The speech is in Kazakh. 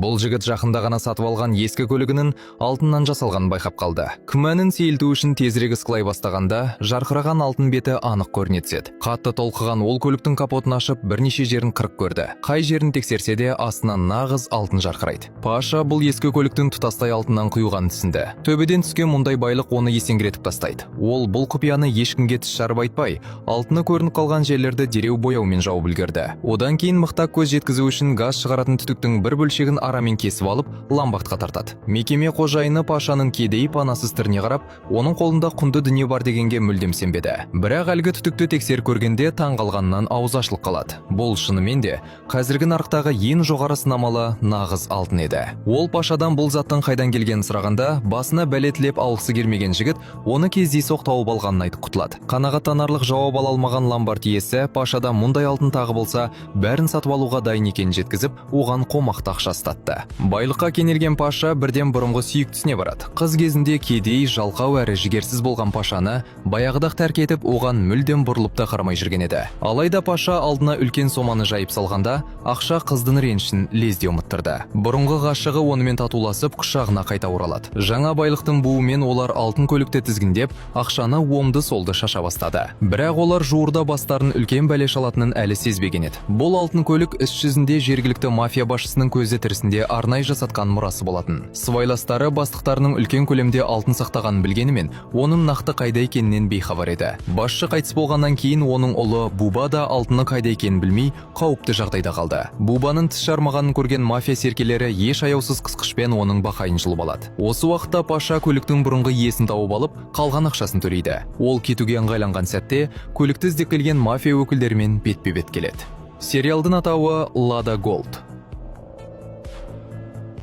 Бұл жігіт жақында ғана сатып алған ескі көлігінің алтыннан жасалғанын байқап қалды. Күмәнін сейілту үшін тезірек ысқылай бастағанда, жарқыраған алтын беті анық көріне түседі. Қатты толқыған ол көліктің капотын ашып, бірнеше жерін қырық көрді. Қай жерін тексерсе де астынан нағыз алтын жарқырайды. Паша бұл ескі көліктің тұтастай алтыннан құйылғанын түсінді. Төбеден түскен мұндай байлық оны есеңгіретіп тастайды. Ол бұл құпияны ешкімге тіс жарып айтпай, алтыны көрініп қалған жерлерді дереу бояумен жауып үлгерді. Одан кейін мықтап көз жеткізу үшін газ шығаратын түтіктің бір бөлшегін арамен кесіп алып, ламбақтқа тартады. Мекеме қожайыны Пашаның кедей панасыз түріне қарап, оның қолында құнды дүние бар дегенге мүлдем сенбеді. Бірақ әлгі түтікті тексер көргенде таңғалғаннан ауыз ашылып қалады. Бұл шынымен де қазіргі нарықтағы ең жоғары сынамалы нағыз алтын еді. Ол Пашадан бұл заттың қайдан келгенін сұрағанда, басына бәле тілеп алғысы келмеген жігіт оны кездейсоқ тауып алғанын айтып құтылады. Қанағаттанарлық жауап ала алмаған ломбард иесі Пашада мұндай алтын тағы болса, бәрін сатып алуға дайын екенін жеткізіп, оған қомақты ақша ұстатты. Байлыққа кенелген Паша бірден бұрынғы сүйіктісіне барады. Қыз кезінде кедей, жалқау әрі жігерсіз болған Пашаны баяғыда-ақ тәрк етіп, оған мүлдем бұрылып та қарамай жүрген еді. Алайда Паша алдына үлкен соманы жайып салғанда, ақша қыздың ренішін лезде ұмыттырды. Бұрынғы ғашығы онымен татуласып, құшағына қайта оралады. Жаңа байлықтың буымен олар алтын көлікті тізгіндеп, ақшаны оңды-солды шаша бастады. Бірақ олар жуырда бастарын үлкен бәле шалатынын әлі сезбеген еді. Бұл алтын көлік іс жүзінде жергілікті мафия басшысының көзі тірісінде арнай жасатқан мұрасы болатын. Сыбайластары бастықтарының үлкен көлемде алтын сақтағанын білгенімен, оның нақты қайда екенінен бейхабар еді. Басшы қайтыс болғаннан кейін оның ұлы Буба да алтыны қайда екенін білмей, қауіпті жағдайда қалды. Бубаның тіс жармағанын көрген мафия серкелері еш аяусыз қысқышпен оның бақайын жұлып алады. Осы уақытта Паша көліктің бұрынғы иесін тауып алып, қалған ақшасын төлейді. Ол кетуге ыңғайланған сәтте көлікті іздеп келген мафия өкілдерімен бетпе-бет келеді. Сериалдың атауы Lada Gold.